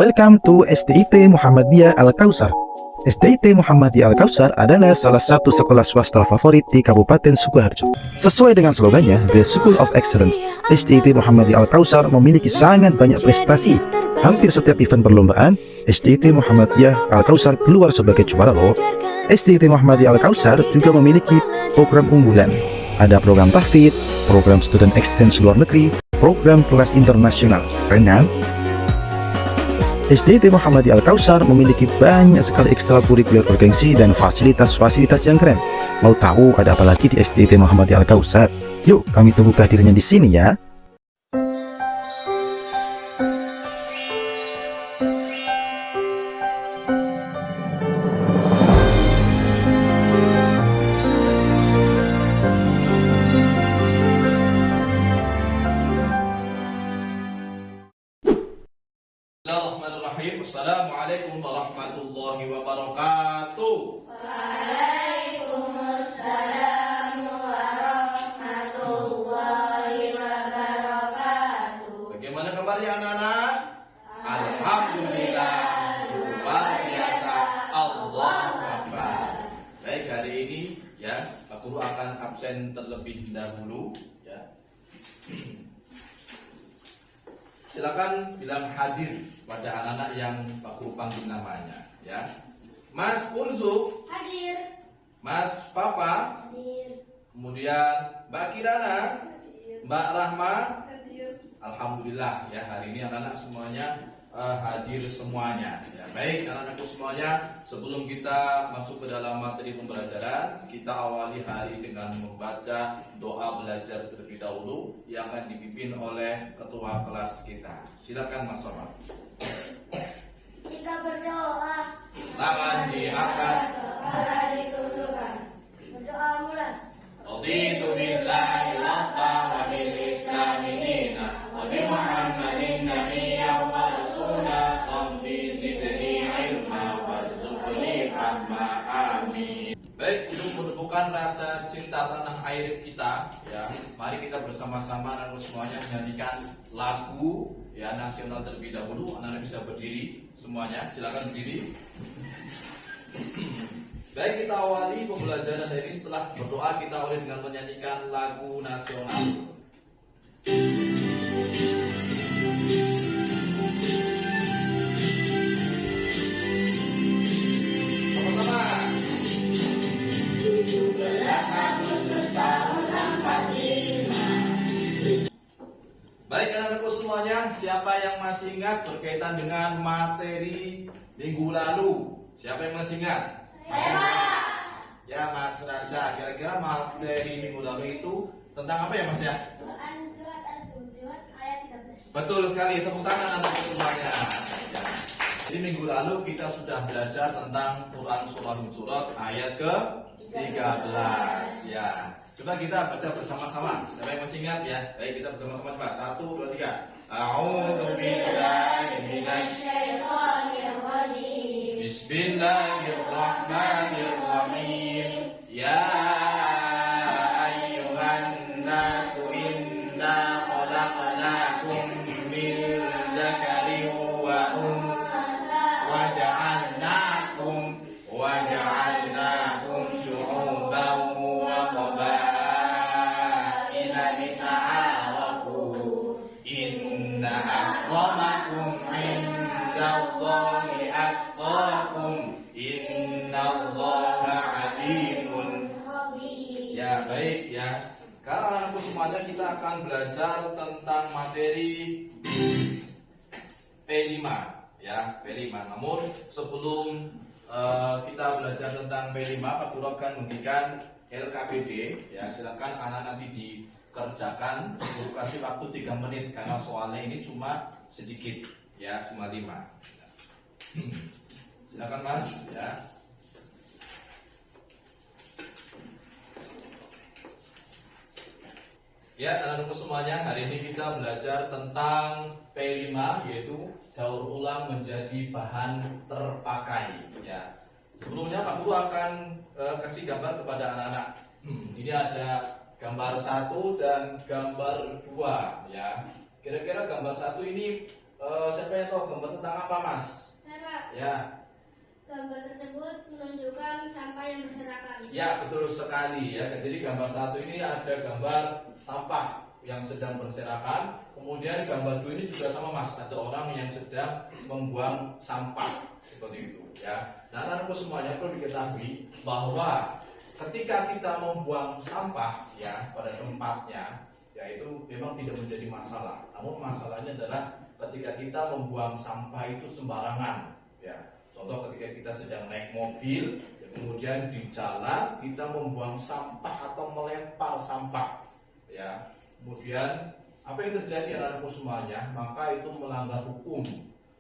Welcome to SDIT Muhammadiyah Al-Kautsar. SDIT Muhammadiyah Al-Kautsar adalah salah satu sekolah swasta favorit di Kabupaten Sukoharjo. Sesuai dengan slogannya, The School of Excellence, SDIT Muhammadiyah Al-Kautsar memiliki sangat banyak prestasi. Hampir setiap event perlombaan, SDIT Muhammadiyah Al-Kautsar keluar sebagai juara loh. SDIT Muhammadiyah Al-Kautsar juga memiliki program unggulan. Ada program tahfidz, program student exchange luar negeri, program kelas internasional. Keren kan? SDIT Muhammadiyah Al-Kautsar memiliki banyak sekali ekstrakurikuler bergengsi dan fasilitas-fasilitas yang keren. Mau tahu ada apa lagi di SDIT Muhammadiyah Al-Kautsar? Yuk, kami tunggu kehadirannya di sini ya. Bismillahirrahmanirrahim. Assalamualaikum warahmatullahi wabarakatuh. Waalaikumsalam warahmatullahi wabarakatuh. Bagaimana kabarnya anak-anak? Alhamdulillah, luar biasa, Allahu Akbar. Baik, hari ini ya, Pak Guru akan absen terlebih dahulu ya. Silakan bilang hadir pada anak-anak yang Pak Guru panggil namanya ya. Mas Urzu Hadir. Mas Papa, Hadir. kemudian Mbak Kirana, Hadir. Mbak Rahma. Hadir. Alhamdulillah ya, hari ini anak-anak semuanya hadir semuanya ya. Baik anak-anakku semuanya, sebelum kita masuk ke dalam materi pembelajaran, kita awali hari dengan membaca doa belajar terlebih dahulu yang akan dipimpin oleh ketua kelas kita. Silakan Mas Sofa. Jika berdoa, Tangan diangkat. kepala ditundukkan. Berdoa mulai. Raditu billahi rabba wa bil islami dina wa bi Muhammadin nabiyyan wa rasula rabbi zidni ilma warzuqni fahma amin. Baik, untuk menumbuhkan rasa cinta tanah air kita ya, mari kita bersama-sama anak semuanya menyanyikan lagu ya nasional terlebih dahulu. Anak-anak bisa berdiri semuanya, silakan berdiri. Baik, kita awali pembelajaran dari setelah berdoa, kita awali dengan menyanyikan lagu nasional. Sama-sama. 17 Agustus tahun 45. Baik anak-anakku semuanya, siapa yang masih ingat berkaitan dengan materi minggu lalu? Siapa yang masih ingat? Saya Pak. Ya Mas Rasya, kira-kira materi minggu lalu itu tentang apa ya Mas ya? Quran surat Al-Hujurat ayat 13. Betul sekali, tepuk tangan anak-anak semuanya ya. Jadi minggu lalu kita sudah belajar tentang Quran surah Hujurat ayat ke-13 ya. Coba kita baca bersama-sama. Siapa yang masih ingat ya? Baik, kita bersama-sama coba. 1, 2, 3. A'udzu billahi minasy Syaitanir rajim. Bismillahirrahmanirrahim. Ya ayyuhan nasu inna khalaqnakum min dzakarin wa untha wa ja'alnakum syu'uban wa qabaila lita'arafu. Inna akramakum 'indallahi atqakum. Innallaha 'alimun. Ya, baik ya. Sekarang anakku semuanya kita akan belajar tentang materi P5 ya, P5. Namun sebelum kita belajar tentang P5, Pak Guru akan memberikan LKPD ya. Silakan anak nanti dikerjakan. Guru kasih waktu 3 menit karena soalnya ini cuma sedikit ya, cuma 5. Silakan Mas ya. Ya, anak-anakku semuanya, hari ini kita belajar tentang P5, yaitu daur ulang menjadi bahan terpakai ya. Sebelumnya Pak Guru akan kasih gambar kepada anak-anak. Ini ada gambar 1 dan gambar 2 ya. Kira-kira gambar 1 ini Siapa yang tahu gambar tentang apa, Mas? Saya, Pak. Ya. Gambar tersebut menunjukkan sampah yang berserakan. Ya, betul sekali ya. Jadi gambar satu ini ada gambar sampah yang sedang berserakan. Kemudian gambar 2 ini juga sama, Mas. Ada orang yang sedang membuang sampah seperti itu ya. Nah, anak-anakku semuanya perlu diketahui bahwa ketika kita membuang sampah ya pada tempatnya, ya itu memang tidak menjadi masalah. Namun masalahnya adalah ketika kita membuang sampah itu sembarangan ya. Contoh ketika kita sedang naik mobil, ya, kemudian di jalan kita membuang sampah atau melempar sampah, ya. Kemudian apa yang terjadi anak-anakku semuanya? Maka itu melanggar hukum.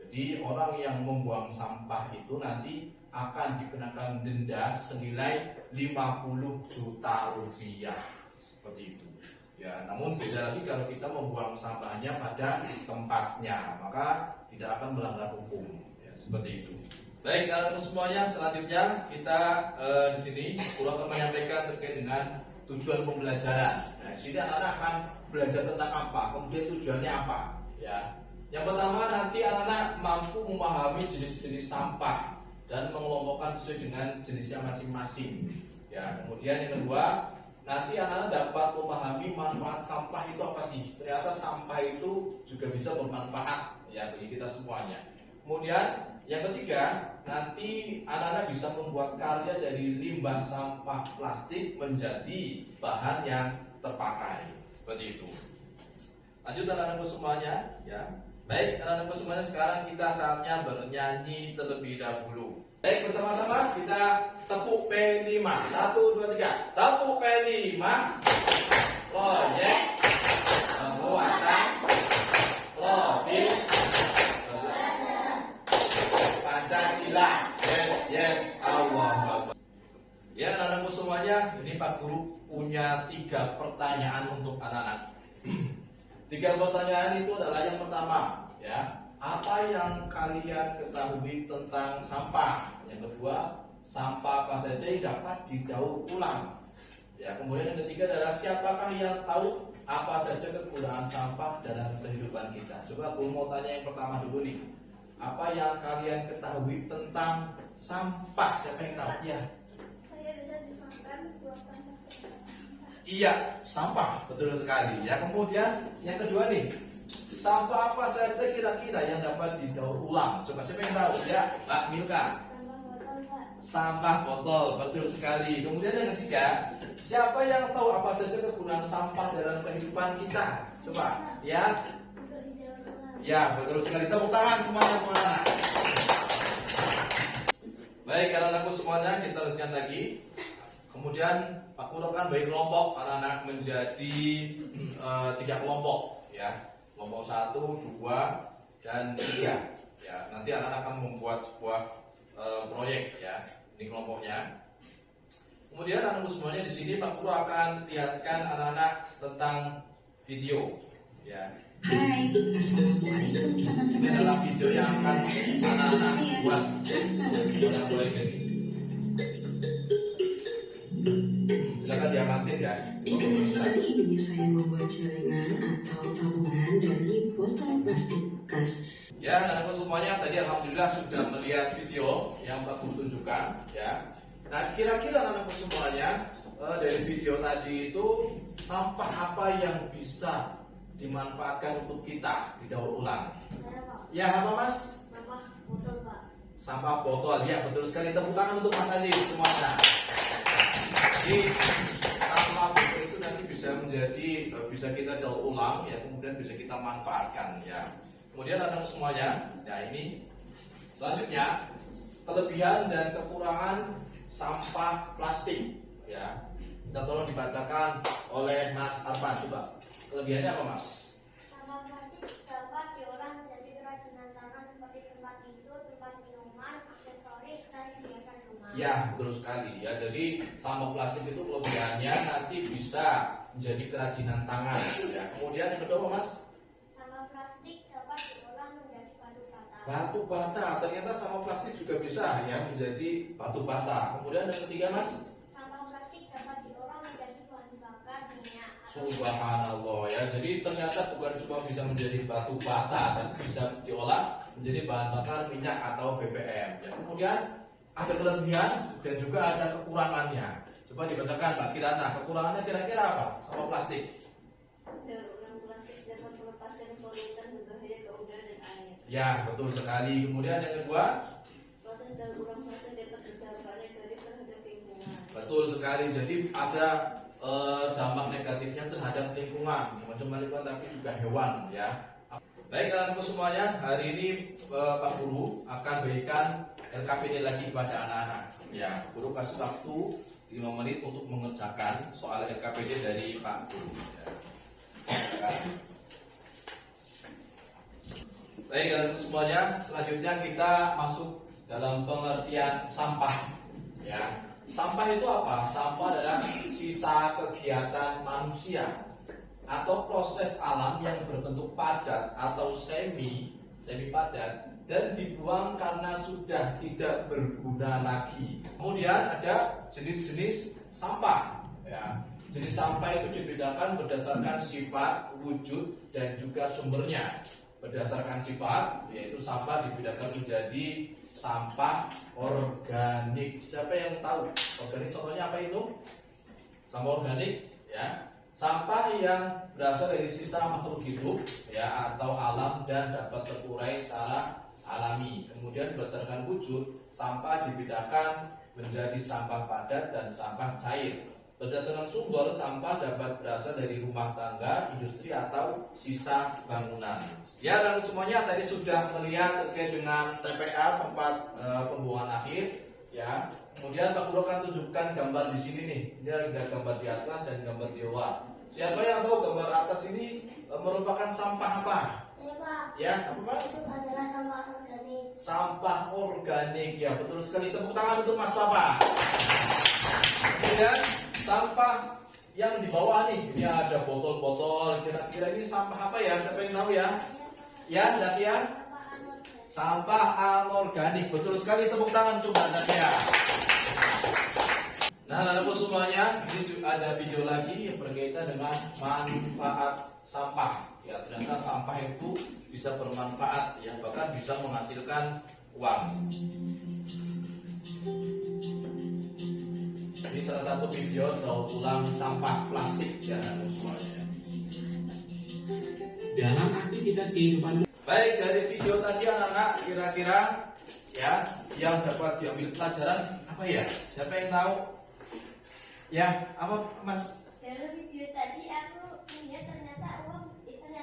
Jadi orang yang membuang sampah itu nanti akan dikenakan denda senilai 50 juta rupiah seperti itu. Ya, namun beda lagi kalau kita membuang sampahnya pada tempatnya, maka tidak akan melanggar hukum. Ya, seperti itu. Baik, anak-anak semuanya, selanjutnya kita di sini Guru akan menyampaikan terkait dengan tujuan pembelajaran. Nah, di sini anak-anak akan belajar tentang apa, kemudian tujuannya apa. Ya, yang pertama nanti anak-anak mampu memahami jenis-jenis sampah dan mengelompokkan sesuai dengan jenisnya masing-masing. Ya, kemudian yang kedua nanti anak-anak dapat memahami manfaat sampah itu apa sih. Ternyata sampah itu juga bisa bermanfaat ya bagi kita semuanya. Kemudian yang ketiga, nanti anak-anak bisa membuat karya dari limbah sampah plastik menjadi bahan yang terpakai. Seperti itu. Lanjut anak-anakku semuanya, ya. Baik, anak-anakku semuanya, sekarang kita saatnya bernyanyi terlebih dahulu. Baik, bersama-sama kita tepuk P5. 1, 2, 3. Tepuk P5. Proyek pembuatan profil Pancasila. Yes, Allah. Ya, anak-anakku semuanya, ini Pak Guru punya 3 pertanyaan untuk anak-anak. 3 pertanyaan itu adalah yang pertama, ya, apa yang kalian ketahui tentang sampah? Yang kedua, sampah apa saja yang dapat didaur ulang? Ya, kemudian yang ketiga adalah siapakah yang tahu apa saja kegunaan sampah dalam kehidupan kita? Coba Guru mau tanya yang pertama dulu nih. Apa yang kalian ketahui tentang sampah? Siapa yang tahu? Ya. Saya bisa dimakan buang sampah sebagai sampah. Iya, sampah, betul sekali. Ya, kemudian yang kedua nih, sampah apa saja kira-kira yang dapat didaur ulang? Coba siapa yang tahu? Ya, Mbak Milka. Sampah botol, Pak. Sampah botol, betul sekali. Kemudian yang ketiga, siapa yang tahu apa saja kegunaan sampah dalam kehidupan kita? Coba, ya. Untuk didaur ulang. Ya, betul sekali. Tepuk tangan semuanya, anak-anak. Baik, anak-anakku semuanya, kita lanjutkan lagi. Kemudian Pak Guru akan bagi kelompok anak-anak menjadi 3 kelompok, ya. Kelompok 1, 2, dan 3. Ya, nanti anak-anak akan membuat sebuah proyek, ya. Ini kelompoknya. Kemudian anak-anakku semuanya di sini Pak Guru akan lihatkan anak-anak tentang video, ya. Hai, Assalamualaikum teman-teman. Ini adalah video yang akan anak-anak buat. Kita mulai dari. Silakan diamatin ya. Di kegiatan ini saya membuat celengan atau tabungan dari botol plastik bekas. Ya, anak-anak semuanya tadi alhamdulillah sudah melihat video yang Pak Guru tunjukkan, ya. Nah, kira-kira anak-anak semuanya dari video tadi itu sampah apa yang bisa dimanfaatkan untuk kita didaur ulang? Saya, Pak. Ya, apa Mas? Sampah botol, Pak. Sampah botol, ya betul sekali. Tepuk tangan untuk Mas Aziz semuanya. Jadi sampah botol itu nanti bisa menjadi bisa kita daur ulang, ya, kemudian bisa kita manfaatkan, ya. Kemudian anak semuanya, ya ini selanjutnya kelebihan dan kekurangan sampah plastik, ya. Kita tolong dibacakan oleh Mas Arfan, coba. Kelebihannya apa Mas? Sampah plastik dapat diolah menjadi kerajinan tangan seperti tempat tisu, tempat minuman, aksesoris, dan hiasan rumah. Ya, betul sekali ya. Jadi sampah plastik itu kelebihannya nanti bisa menjadi kerajinan tangan, ya. Kemudian yang kedua apa Mas? Sampah plastik dapat diolah menjadi batu bata. Batu bata. Ternyata sampah plastik juga bisa ya menjadi batu bata. Kemudian yang ketiga Mas? Sampah plastik dapat diolah menjadi bahan bakar minyak Subhanallah ya. Jadi ternyata bukan cuma bisa menjadi batu bata, dan bisa diolah menjadi bahan bakar minyak atau BBM. Ya, kemudian ada kelebihan dan juga ada kekurangannya. Coba dibacakan Mbak Kirana, kekurangannya kira-kira apa sama plastik? Daur ulang plastik dapat melepaskan polutan berbahaya ke udara dan air. Ya, betul sekali. Kemudian yang kedua, Proses daur ulang plastik dapat berdampak negatif terhadap lingkungan. betul sekali. Jadi ada dampak negatifnya terhadap lingkungan, bukan cuma lingkungan tapi juga hewan ya. Baik anak-anakku semuanya, hari ini Pak Guru akan berikan LKPD lagi kepada anak-anak. Ya, Guru kasih waktu 5 menit untuk mengerjakan soal LKPD dari Pak Guru. Ya. Baik anak-anakku semuanya, selanjutnya kita masuk dalam pengertian sampah. Ya. Sampah itu apa? Sampah adalah sisa kegiatan manusia atau proses alam yang berbentuk padat atau semi padat dan dibuang karena sudah tidak berguna lagi. Kemudian ada jenis-jenis sampah. Ya. Jenis sampah itu dibedakan berdasarkan sifat, wujud, dan juga sumbernya. Berdasarkan sifat, yaitu sampah dibedakan menjadi sampah organik. Siapa yang tahu organik contohnya apa itu? Sampah organik ya, sampah yang berasal dari sisa makhluk hidup ya atau alam dan dapat terurai secara alami. Kemudian berdasarkan wujud, sampah dibedakan menjadi sampah padat dan sampah cair. Berdasarkan sumber, sampah dapat berasal dari rumah tangga, industri, atau sisa bangunan. Ya, dan semuanya tadi sudah melihat terkait dengan TPA, tempat pembuangan akhir. Ya, kemudian Pak Guru akan tunjukkan gambar di sini nih. Ini ada gambar di atas dan gambar di bawah. Siapa yang tahu gambar atas ini merupakan sampah apa? Saya Pak. Ya, apa Pak? Itu adalah sampah organik. Sampah organik, ya betul sekali. Tepuk tangan untuk Mas Papa. Kemudian sampah yang di bawah nih, ini ada botol-botol. Kira-kira ini sampah apa ya? Siapa yang tahu ya? Ya, Zakia? Sampah anorganik, betul sekali. Tepuk tangan coba Zakia. Nah, anak-anakku semuanya, ini ada video lagi yang berkaitan dengan manfaat sampah. Ya, ternyata sampah itu bisa bermanfaat, ya bahkan bisa menghasilkan uang. Ini salah satu video daur ulang sampah plastik ya semuanya. Dalam aktivitas kehidupan. Baik, dari video tadi anak-anak kira-kira ya yang dapat diambil pelajaran apa ya? Siapa yang tahu? Ya, apa Mas? Dari video tadi aku melihat ternyata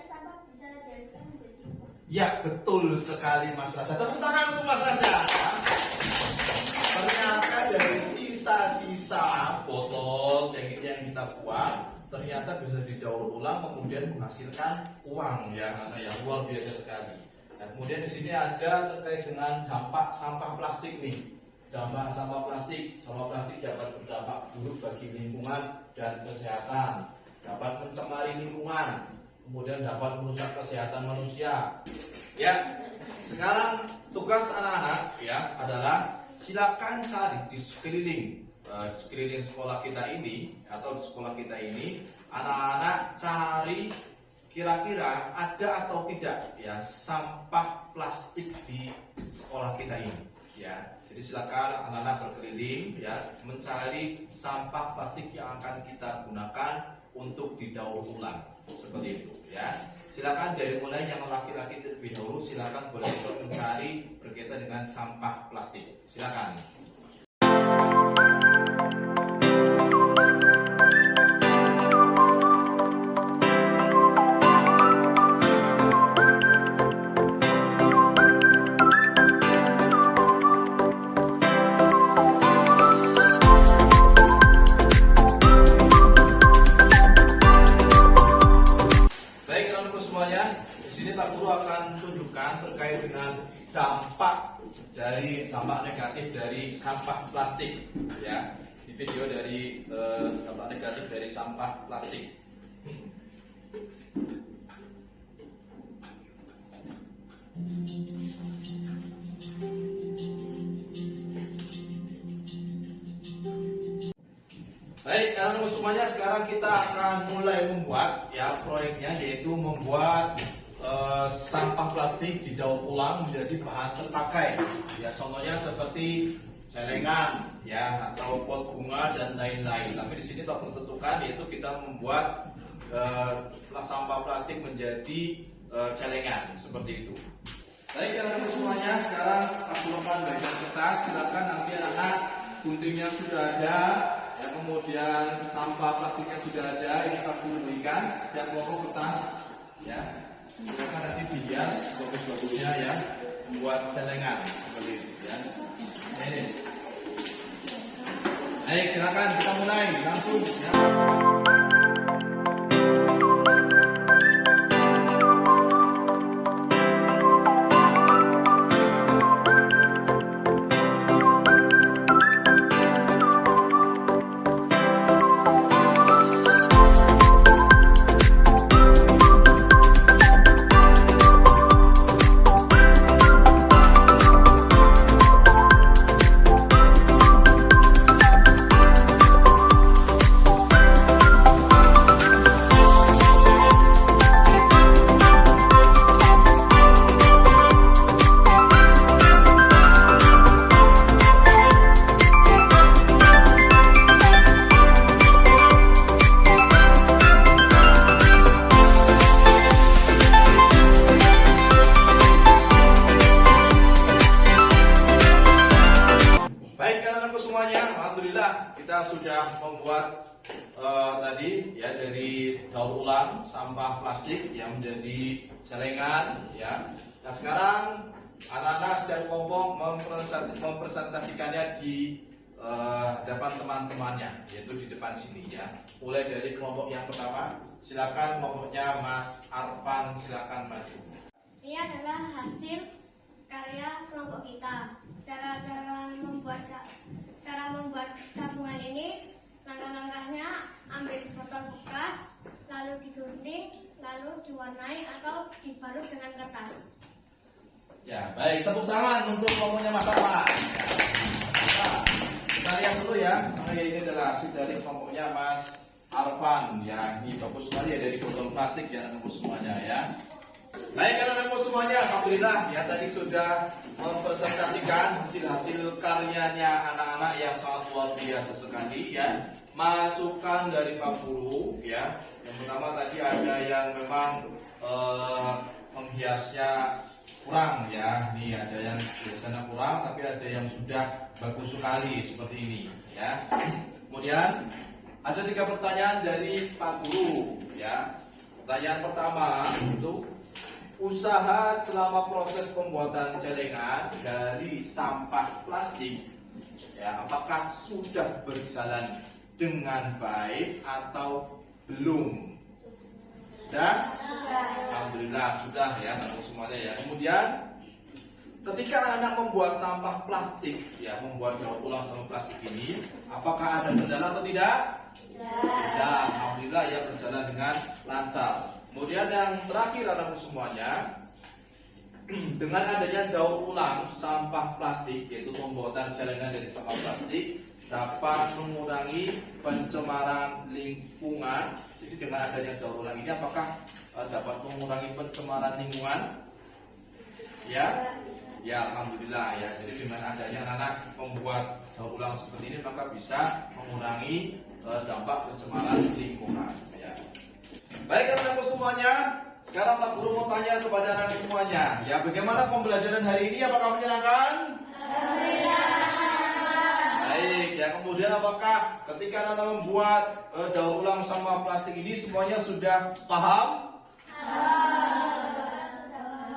sampah bisa dijadikan menjadi uang. Ya, betul sekali Mas Rasa. Tepuk tangan untuk Mas Rasa. Ternyata dari sisa-sisa botol yang kita buang ternyata bisa didaur ulang kemudian menghasilkan uang ya, yang luar biasa sekali. Nah, kemudian di sini ada terkait dengan dampak sampah plastik nih. Dampak sampah plastik dapat berdampak buruk bagi lingkungan dan kesehatan, dapat mencemari lingkungan, kemudian dapat merusak kesehatan manusia. Ya, sekarang tugas anak-anak ya adalah silakan cari di sekeliling sekolah kita ini atau di sekolah kita ini, anak-anak cari kira-kira ada atau tidak ya sampah plastik di sekolah kita ini ya. Jadi silakan anak-anak berkeliling ya mencari sampah plastik yang akan kita gunakan untuk didaur ulang seperti itu ya. Silakan dari mulai yang laki-laki terlebih dahulu, silakan boleh mencari berkaitan dengan sampah plastik. Silakan. Terkait dengan dampak negatif dari sampah plastik ya, di video dari dampak negatif dari sampah plastik. Baik, anak-anak semuanya, sekarang kita akan mulai membuat ya proyeknya, yaitu membuat sampah plastik didaur ulang menjadi bahan terpakai. Ya, contohnya seperti celengan, ya, atau pot bunga dan lain-lain. Tapi di sini telah tentukan, yaitu kita membuat sampah plastik menjadi celengan seperti itu. Baik, anak-anak semuanya, sekarang aku lepas bagian kertas. Silakan nanti anak guntingnya sudah ada. Ya, kemudian sampah plastiknya sudah ada, ini aku berikan dan kelompok kertas, ya. Silakan nanti dihias bagus-bagusnya ya, membuat celengan seperti itu ya. Ini. Baik, silakan kita mulai langsung ya. Alhamdulillah kita sudah membuat tadi ya dari daur ulang sampah plastik yang menjadi celengan ya. Nah sekarang anak-anak setiap kelompok mempresentasikannya di hadapan teman-temannya, yaitu di depan sini ya. Mulai dari kelompok yang pertama, silakan kelompoknya Mas Arfan, silakan maju. Ini adalah hasil karya kelompok kita. Cara membuat tabungan ini, langkah-langkahnya ambil botol bekas, lalu digunting, lalu diwarnai atau dibalut dengan kertas. Ya, baik, tepuk tangan untuk kelompoknya Mas Arfan. Nah, kita lihat dulu ya, karena ini adalah hasil dari kelompoknya Mas Arfan. Ya, ini bagus sekali ya, dari botol plastik ya, anak-anak semuanya ya. Baik, anak-anak semuanya, alhamdulillah ya tadi sudah mempresentasikan hasil-hasil karyanya anak-anak yang sangat luar biasa sekali ya. Masukan dari Pak Guru ya. Yang pertama tadi ada yang memang menghiasnya kurang ya. Nih ada yang biasanya kurang, tapi ada yang sudah bagus sekali seperti ini ya. Kemudian ada 3 pertanyaan dari Pak Guru ya. Pertanyaan pertama itu, usaha selama proses pembuatan celengan dari sampah plastik ya, apakah sudah berjalan dengan baik atau belum? Sudah? Alhamdulillah sudah ya, semuanya ya. Kemudian ketika anak membuat sampah plastik ya, membuat daur ulang sampah plastik ini, apakah ada kendala atau tidak? Tidak. Alhamdulillah ya, berjalan dengan lancar. Kemudian yang terakhir anak semuanya, dengan adanya daur ulang sampah plastik, yaitu pembuatan celengan dari sampah plastik, dapat mengurangi pencemaran lingkungan. Jadi dengan adanya daur ulang ini, apakah dapat mengurangi pencemaran lingkungan? Ya, ya alhamdulillah ya. Jadi dengan adanya anak membuat daur ulang seperti ini, maka bisa mengurangi dampak pencemaran lingkungan. Ya. Baik anak-anak semuanya, sekarang Pak Guru mau tanya kepada anak semuanya, ya bagaimana pembelajaran hari ini? Apakah menyenangkan? Baik, ya kemudian apakah ketika anak membuat daur ulang sampah plastik ini semuanya sudah paham?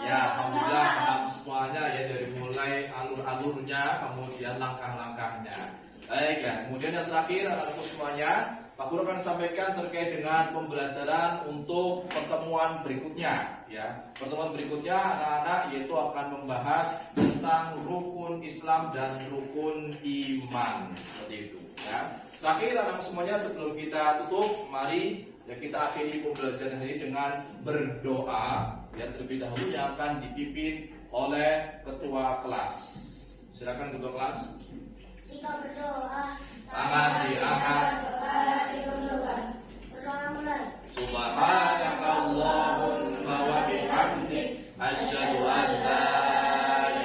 Ya, alhamdulillah paham semuanya ya, dari mulai alur-alurnya, kemudian langkah-langkahnya. Baik ya, kemudian yang terakhir anak-anak semuanya, Pak Guru akan sampaikan terkait dengan pembelajaran untuk pertemuan berikutnya ya. Pertemuan berikutnya anak-anak yaitu akan membahas tentang rukun Islam dan rukun iman, seperti itu ya. Terakhir anak semuanya, sebelum kita tutup, mari ya kita akhiri pembelajaran ini dengan berdoa ya, terlebih dahulu yang akan dipimpin oleh ketua kelas. Silakan ketua kelas. Jika berdoa, Tangan diangkat. Subhanakallahumma wa bihamdik asyhadu an la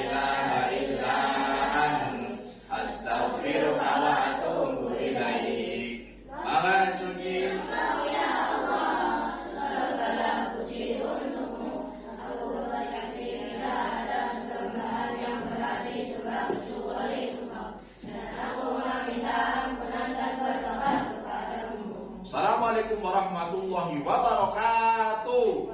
ilaha illa anta astaghfiruka wa atubu ilaik. Maha suci Assalamualaikum warahmatullahi wabarakatuh.